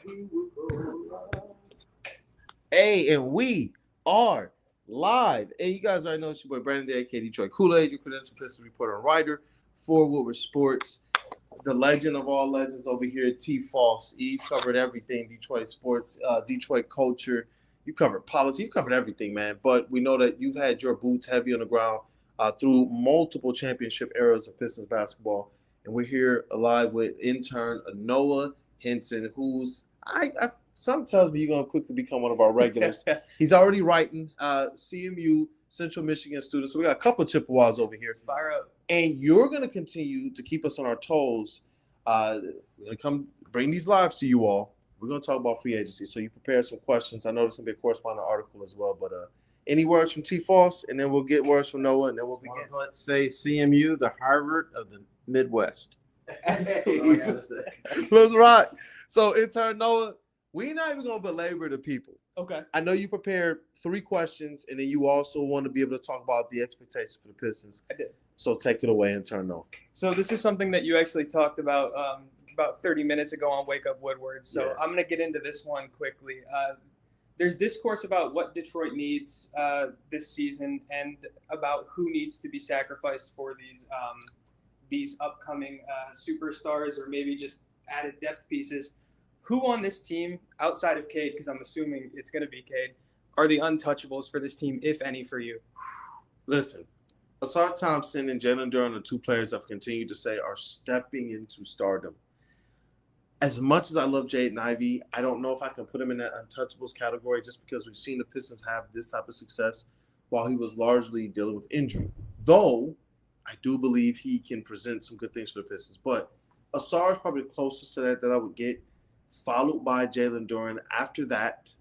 we will go live. Hey, and we are live. Hey, you guys already know it's your boy Brandon, aka Detroit Kool-Aid, your Credentialed Pistons reporter and writer for Woodward Sports. The legend of all legends over here, T. Foss. He's covered everything, Detroit sports, Detroit culture. You covered politics. You've covered everything, man. But we know that you've had your boots heavy on the ground through multiple championship eras of Pistons basketball. And we're here live with intern Noah Henson, who's some tells me you're going to quickly become one of our regulars. He's already writing CMU, Central Michigan students. So we got a couple of Chippewas over here. Fire up. And you're going to continue to keep us on our toes. We're going to come bring these lives to you all. We're going to talk about free agency. So you prepare some questions. I know there's going to be a corresponding article as well. But any words from T. Foss, and then we'll get words from Noah, and then we'll begin. Let's say CMU, the Harvard of the Midwest. Hey, let's rock. So intern Noah, we're not even going to belabor the people. Okay. I know you prepared 3 questions, and then you also want to be able to talk about the expectations for the Pistons. I did. So take it away, intern Noah. So this is something that you actually talked about 30 minutes ago on Wake Up Woodward. So Yeah. I'm going to get into this one quickly. There's discourse about what Detroit needs this season and about who needs to be sacrificed for these upcoming superstars or maybe just added depth pieces. Who on this team, outside of Cade, because I'm assuming it's going to be Cade, are the untouchables for this team, if any, for you? Listen, Asar Thompson and Jalen Duren are 2 players I've continued to say are stepping into stardom. As much as I love Jaden Ivey, I don't know if I can put him in that untouchables category just because we've seen the Pistons have this type of success while he was largely dealing with injury. Though, I do believe he can present some good things for the Pistons. But Asar is probably the closest to that I would get, followed by Jalen Duren. After that,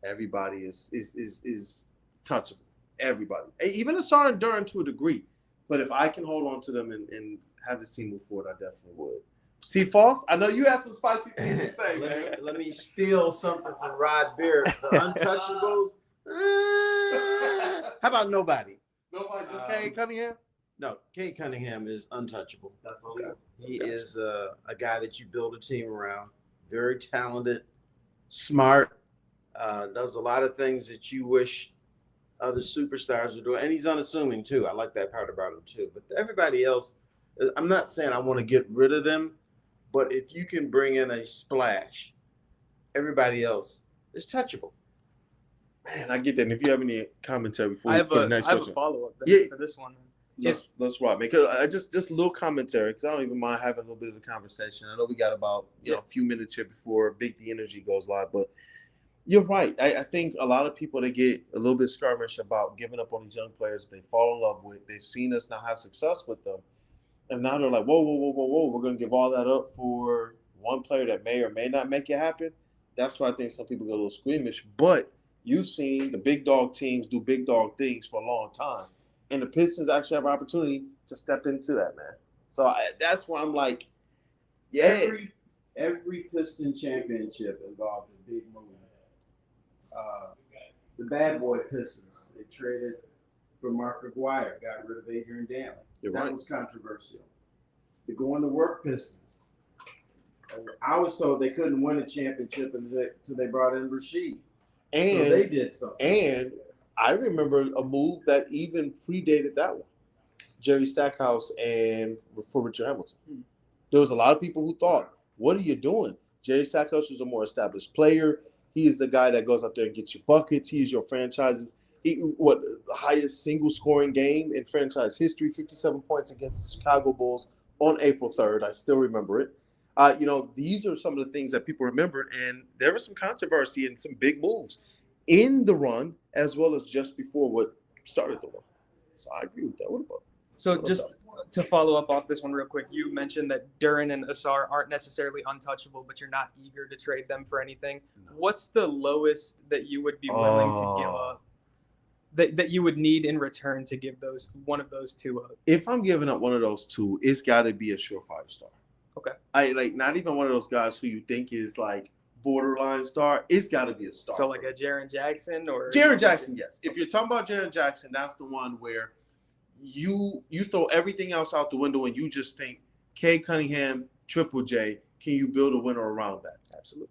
everybody is touchable. Everybody. Even Asar and Duren to a degree. But if I can hold on to them and have this team move forward, I definitely would. T. Foss, I know you have some spicy things to say, man. Let me steal something from Rod Beard. The untouchables. How about nobody? Nobody, just Cade Cunningham? No, Cade Cunningham is untouchable. That's okay. He is a guy that you build a team around. Very talented, smart, does a lot of things that you wish other superstars would do. And he's unassuming, too. I like that part about him, too. But everybody else, I'm not saying I want to get rid of them, but if you can bring in a splash, everybody else is touchable. Man, I get that. And if you have any commentary for the next I have question. a follow-up for this one. Let's rock, man. Because I just a little commentary, because I don't even mind having a little bit of a conversation. I know we got about a few minutes here before Big D Energy goes live, but you're right. I think a lot of people, they get a little bit skirmish about giving up on these young players they fall in love with. They've seen us now have success with them, and now they're like, whoa, we're going to give all that up for one player that may or may not make it happen. That's why I think some people get a little squeamish. But you've seen the big dog teams do big dog things for a long time. And the Pistons actually have an opportunity to step into that, man. So that's why I'm like, yeah. Every Piston championship involved a big move. The bad boy Pistons, they traded for Mark McGuire, got rid of Adrian Dantley. That was controversial. The going to work Pistons. I was told they couldn't win a championship until they brought in Rasheed. And so they did something. And I remember a move that even predated that one. Jerry Stackhouse and for Richard Hamilton. There was a lot of people who thought, what are you doing? Jerry Stackhouse is a more established player. He is the guy that goes out there and gets you buckets. He is your franchise's the highest single scoring game in franchise history, 57 points against the Chicago Bulls on April 3rd. I still remember it. These are some of the things that people remember, and there was some controversy and some big moves in the run as well as just before what started the run. So I agree with that. What about? So just to follow up off this one real quick, you mentioned that Duren and Asar aren't necessarily untouchable, but you're not eager to trade them for anything. No. What's the lowest that you would be willing to give up, that you would need in return to give one of those 2 up? If I'm giving up one of those 2, it's got to be a surefire star. Okay. Not even one of those guys who you think is like borderline star. It's got to be a star. So like a Jaren Jackson or Jaren Jackson, yes. If you're talking about Jaren Jackson, that's the one where you throw everything else out the window and you just think Cade Cunningham, Triple J, can you build a winner around that?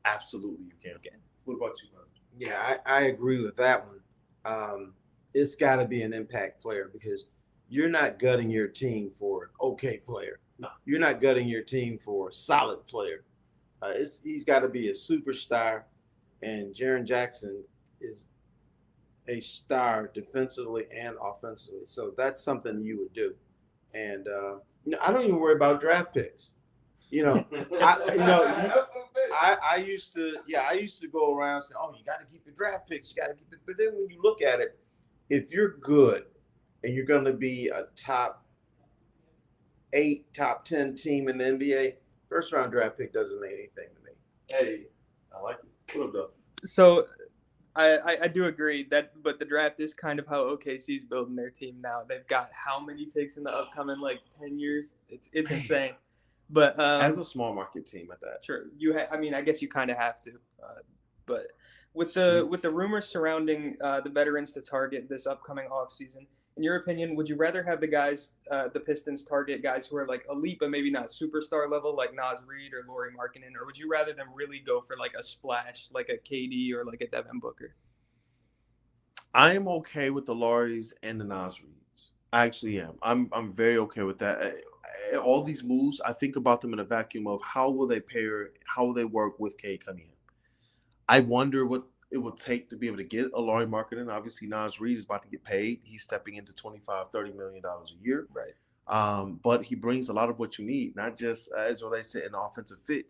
Absolutely, you can. Okay. What about you, brother? Yeah, I agree with that one. It's got to be an impact player because you're not gutting your team for an okay player. No. You're not gutting your team for a solid player. He's got to be a superstar, and Jaren Jackson is a star defensively and offensively. So that's something you would do. And I don't even worry about draft picks. I used to go around saying, oh, you got to keep your draft picks, you got to keep it. But then when you look at it, if you're good and you're going to be a top 8, top 10 team in the NBA, first round draft pick doesn't mean anything to me. Hey, I like it. What up, though? So I do agree but the draft is kind of how OKC's building their team now. They've got how many picks in the upcoming 10 years? It's insane. But as a small market team at that, sure, I guess you kind of have to. But with the rumors surrounding the veterans to target this upcoming offseason, in your opinion, would you rather have the Pistons target guys who are elite but maybe not superstar level like Naz Reid or Lauri Markkanen, or would you rather them really go for a splash like a KD or a Devin Booker? I am okay with the Lauris and the Naz Reids. I actually am. I'm very okay with that. All these moves, I think about them in a vacuum of how will they pair, how will they work with Cade Cunningham. I wonder what it will take to be able to get a Lauri Markkanen. Obviously, Naz Reid is about to get paid. He's stepping into $25-30 million a year. Right. But he brings a lot of what you need, not just as relates to an offensive fit,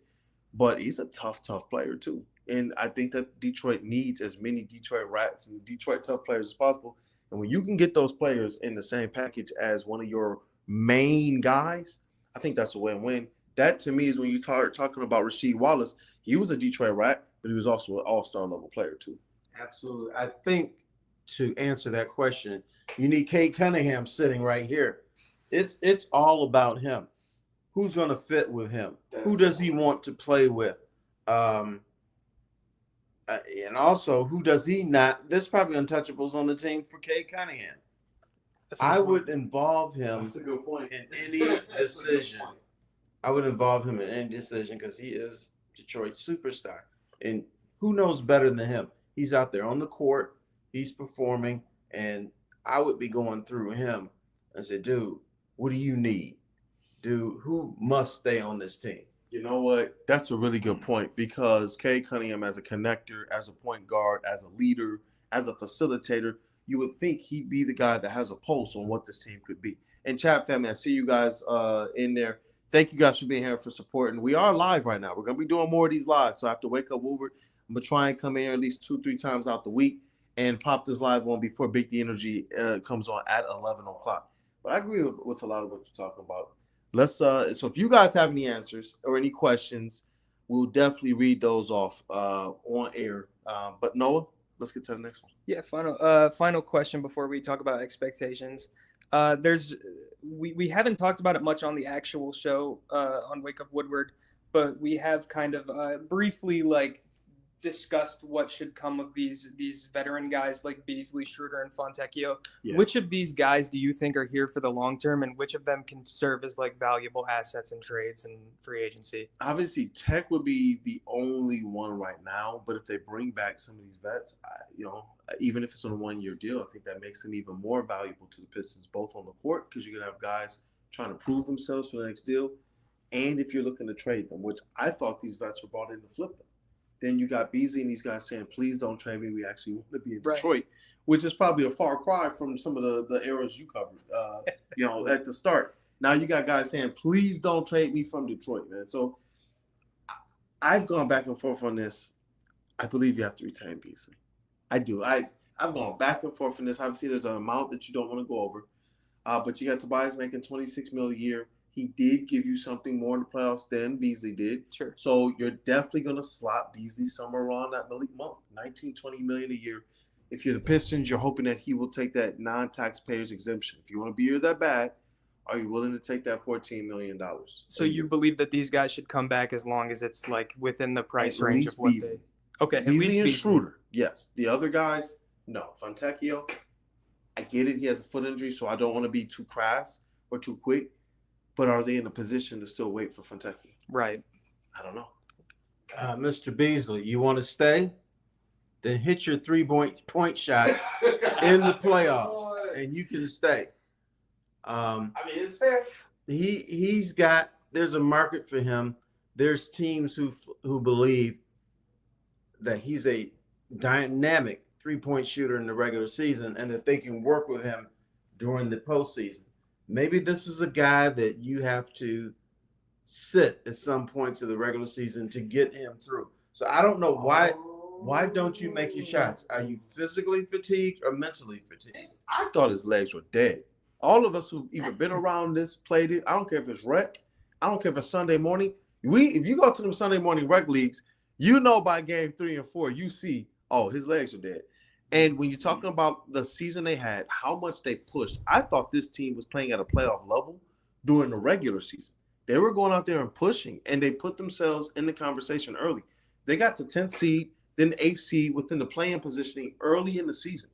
but he's a tough player too. And I think that Detroit needs as many Detroit Rats and Detroit tough players as possible. And when you can get those players in the same package as one of your main guys, I think that's a win-win. That to me is when you start talking about Rasheed Wallace. He was a Detroit Rat, but he was also an all-star level player too. Absolutely. I think to answer that question, you need Cade Cunningham sitting right here. It's all about him. Who's going to fit with him? Who does he want to play with? And also, who does he not? There's probably untouchables on the team for Cade Cunningham. I would involve him That's a good point. in any decision. I would involve him in any decision because he is Detroit's superstar. And who knows better than him? He's out there on the court. He's performing. And I would be going through him and say, dude, what do you need? Dude, who must stay on this team? You know what? That's a really good point because Cade Cunningham as a connector, as a point guard, as a leader, as a facilitator, you would think he'd be the guy that has a pulse on what this team could be. And chat family, I see you guys in there. Thank you guys for being here, for supporting. We are live right now. We're going to be doing more of these lives. So I have to wake up Woodward. I'm going to try and come in here at least 2-3 times out the week and pop this live on before Big D Energy comes on at 11 o'clock. But I agree with a lot of what you're talking about. So if you guys have any answers or any questions, we'll definitely read those off on air. But Noah, let's get to the next one. Yeah, final question before we talk about expectations. We haven't talked about it much on the actual show on Wake Up Woodward, but we have kind of briefly discussed what should come of these veteran guys like Beasley, Schroeder, and Fontecchio. Yeah. Which of these guys do you think are here for the long term, and which of them can serve as valuable assets in trades and free agency? Obviously, Tech would be the only one right now, but if they bring back some of these vets, even if it's on a 1-year deal, I think that makes them even more valuable to the Pistons, both on the court, because you're going to have guys trying to prove themselves for the next deal, and if you're looking to trade them, which I thought these vets were brought in to flip them. Then you got Beasley and these guys saying, please don't trade me. We actually want to be in Detroit, right. Which is probably a far cry from some of the eras you covered, at the start. Now you got guys saying, please don't trade me from Detroit, man. So I've gone back and forth on this. I believe you have to retain Beasley. I do. I've gone back and forth on this. Obviously, there's an amount that you don't want to go over. But you got Tobias making $26 million a year. He did give you something more in the playoffs than Beasley did. Sure. So you're definitely going to slot Beasley somewhere around that Malik Monk, $19-20 million a year. If you're the Pistons, you're hoping that he will take that non-taxpayers exemption. If you want to be here that bad, are you willing to take that $14 million? So you believe that these guys should come back as long as it's within the price range of what Beasley. Okay, Beasley at least and Beasley. Schroeder, yes. The other guys, no. Fontecchio, I get it. He has a foot injury, so I don't want to be too crass or too quick. But are they in a position to still wait for Fontecchio? Right. I don't know. Mr. Beasley, you want to stay? Then hit your 3-point shots in the playoffs, and you can stay. I mean, it's fair. He's got. There's a market for him. There's teams who believe that he's a dynamic 3-point shooter in the regular season, and that they can work with him during the postseason. Maybe this is a guy that you have to sit at some points of the regular season to get him through. So I don't know why. Why don't you make your shots? Are you physically fatigued or mentally fatigued? I thought his legs were dead. All of us who've either been around this, played it, I don't care if it's rec, I don't care if it's Sunday morning. If you go to them Sunday morning rec leagues, you know by game 3 and 4, you see, oh, his legs are dead. And when you're talking about the season they had, how much they pushed, I thought this team was playing at a playoff level during the regular season. They were going out there and pushing, and they put themselves in the conversation early. They got to 10th seed, then 8th seed within the play-in positioning early in the season.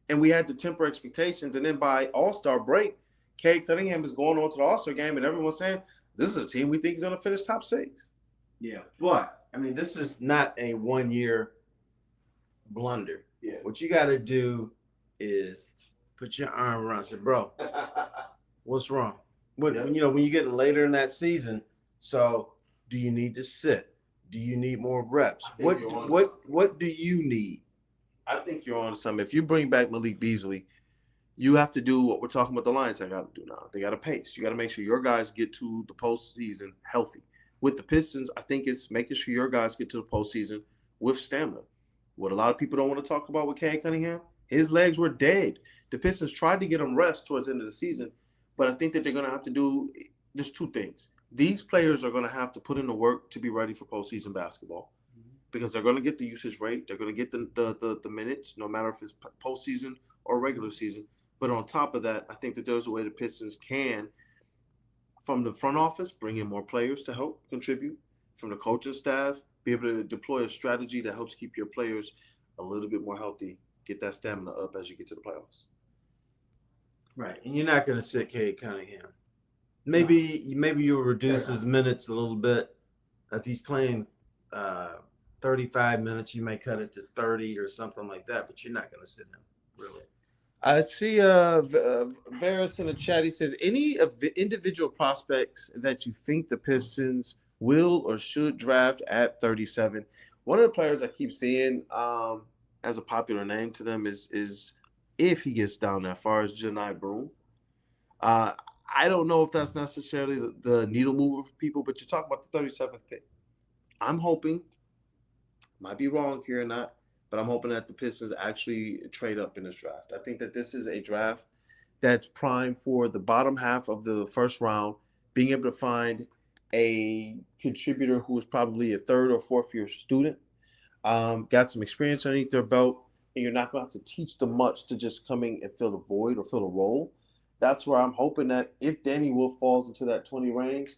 And we had to temper expectations. And then by All-Star break, Cade Cunningham is going on to the All-Star game, and everyone's saying, this is a team we think is going to finish top 6. Yeah, but, I mean, this is not a one-year blunder. Yeah. What you got to do is put your arm around and say, bro, what's wrong? When you get later in that season, so do you need to sit? Do you need more reps? What do you need? I think you're on to something. If you bring back Malik Beasley, you have to do what we're talking about the Lions have got to do now. They got to pace. You got to make sure your guys get to the postseason healthy. With the Pistons, I think it's making sure your guys get to the postseason with stamina. What a lot of people don't want to talk about with Cade Cunningham, his legs were dead. The Pistons tried to get him rest towards the end of the season, but I think that they're going to have to do just 2 things. These players are going to have to put in the work to be ready for postseason basketball because they're going to get the usage rate. They're going to get the minutes, no matter if it's postseason or regular season. But on top of that, I think that there's a way the Pistons can, from the front office, bring in more players to help contribute. From the coaching staff, be able to deploy a strategy that helps keep your players a little bit more healthy, get that stamina up as you get to the playoffs. Right, and you're not going to sit Cade Cunningham. Maybe you'll reduce his minutes a little bit. If he's playing 35 minutes, you may cut it to 30 or something like that, but you're not going to sit him, really. I see Varus in the chat. He says, any of the individual prospects that you think the Pistons will or should draft at 37? One of the players I keep seeing as a popular name to them is if he gets down that far, is Janai Broome. I don't know if that's necessarily the needle mover for people, but you're talking about the 37th pick. I'm hoping, might be wrong here or not, but I'm hoping that the Pistons actually trade up in this draft. I think that this is a draft that's primed for the bottom half of the first round, being able to find a contributor who is probably a 3rd or 4th year student, got some experience underneath their belt, and you're not going to have to teach them much to just come in and fill the void or fill the role. That's where I'm hoping that if Danny Wolf falls into that 20 range,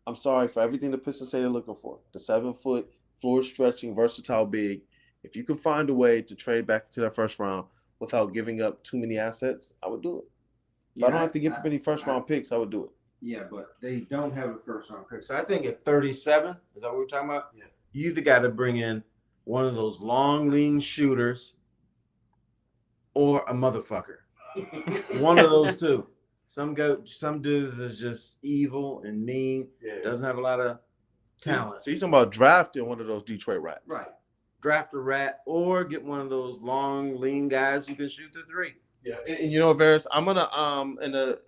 I'm sorry for everything the Pistons say they're looking for. The 7-foot, floor-stretching, versatile big. If you can find a way to trade back to that first round without giving up too many assets, I would do it. If I don't have to give up any first-round picks, I would do it. Yeah, but they don't have a first-round pick. So I think at 37, is that what we're talking about? Yeah. You either got to bring in one of those long, lean shooters or a motherfucker. One of those two. Some dude that's just evil and mean, doesn't have a lot of talent. So you're talking about drafting one of those Detroit Rats. Right. Draft a rat or get one of those long, lean guys who can shoot the 3. Yeah. And you know, Varus, I'm going to, in the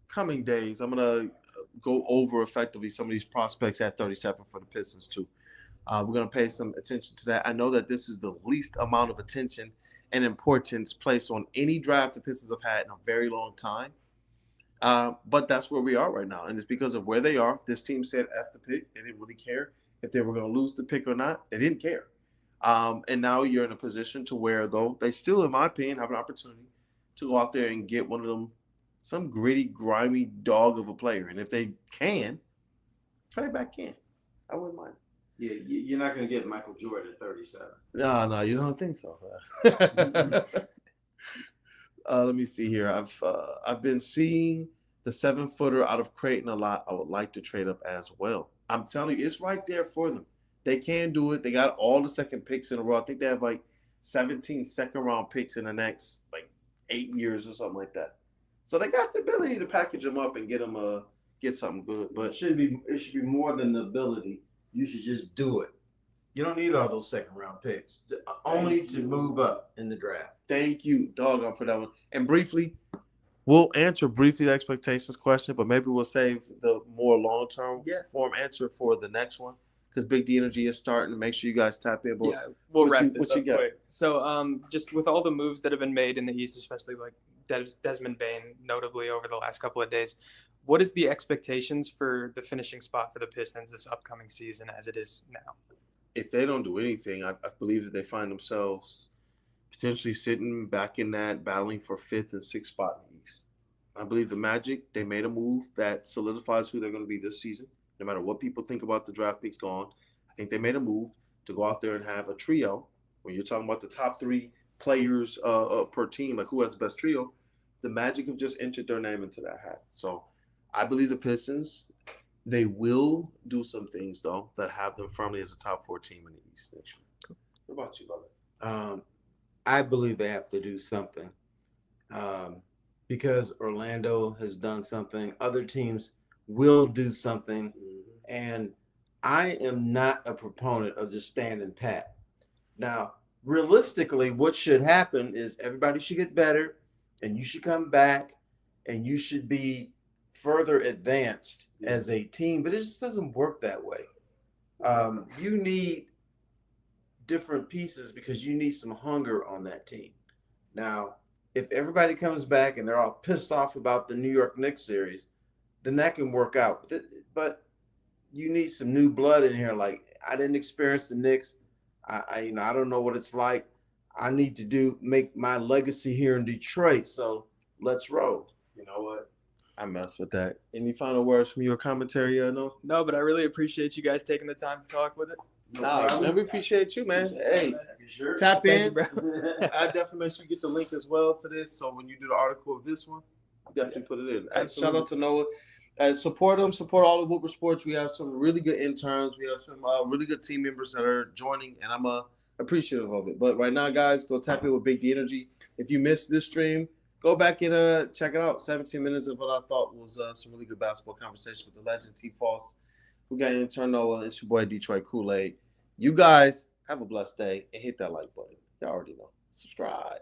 coming days, I'm going to go over effectively some of these prospects at 37 for the Pistons too. We're going to pay some attention to that. I know that this is the least amount of attention and importance placed on any draft the Pistons have had in a very long time. But that's where we are right now. And it's because of where they are. This team said at the pick, they didn't really care if they were going to lose the pick or not. They didn't care. And now you're in a position to where, though, they still, in my opinion, have an opportunity to go out there and get one of them, some gritty, grimy dog of a player. And if they can, trade back in. I wouldn't mind. Yeah, you're not going to get Michael Jordan at 37. No, you don't think so. Let me see here. I've been seeing the 7-footer out of Creighton a lot. I would like to trade up as well. I'm telling you, it's right there for them. They can do it. They got all the second picks in a row. I think they have like 17 second-round picks in the next like 8 years or something like that. So they got the ability to package them up and get something good. But But it should be more than the ability. You should just do it. You don't need all those second round picks. Only to move up in the draft. thank you, doggone, for that one. And briefly, we'll answer briefly the expectations question, but maybe we'll save the more long-term form answer for the next one because Big D Energy is starting. Make sure you guys tap in. But Yeah, we'll what wrap you- this what you up got? quick. So, just with all the moves that have been made in the East, especially like Desmond Bain, notably over the last couple of days, what is the expectations for the finishing spot for the Pistons this upcoming season as it is now? If they don't do anything, I believe that they find themselves potentially sitting back in that battling for 5th and 6th spot in the East. I believe the Magic, they made a move that solidifies who they're going to be this season. No matter what people think about the draft picks gone, I think they made a move to go out there and have a trio. When you're talking about the top 3 players per team, like who has the best trio, the Magic have just entered their name into that hat. So I believe the Pistons, they will do some things, though, that have them firmly as a top 4 team in the East next year. Cool. What about you, brother? I believe they have to do something because Orlando has done something. Other teams will do something. And I am not a proponent of just standing pat. Now, realistically, what should happen is everybody should get better and you should come back and you should be further advanced as a team, but it just doesn't work that way. You need different pieces because you need some hunger on that team. Now, if everybody comes back and they're all pissed off about the New York Knicks series, then that can work out. But you need some new blood in here. Like, I didn't experience the Knicks. I don't know what it's like. I need to make my legacy here in Detroit. So let's roll. You know what? I mess with that. Any final words from your commentary, Noah? No, but I really appreciate you guys taking the time to talk with it. Man, we appreciate you, man. Hey, Sure. tap in. Thank you, bro. I definitely make sure you get the link as well to this. So when you do the article of this one, definitely put it in. Hey, shout out to Noah. Support them. Support all of Whooper Sports. We have some really good interns. We have some really good team members that are joining, and I'm appreciative of it. But right now, guys, go tap in with Big D Energy. If you missed this stream, go back and check it out. 17 minutes of what I thought was some really good basketball conversation with the legend T. Foss. We got intern Noah. It's your boy Detroit Kool-Aid. You guys have a blessed day and hit that like button. Y'all already know. Subscribe.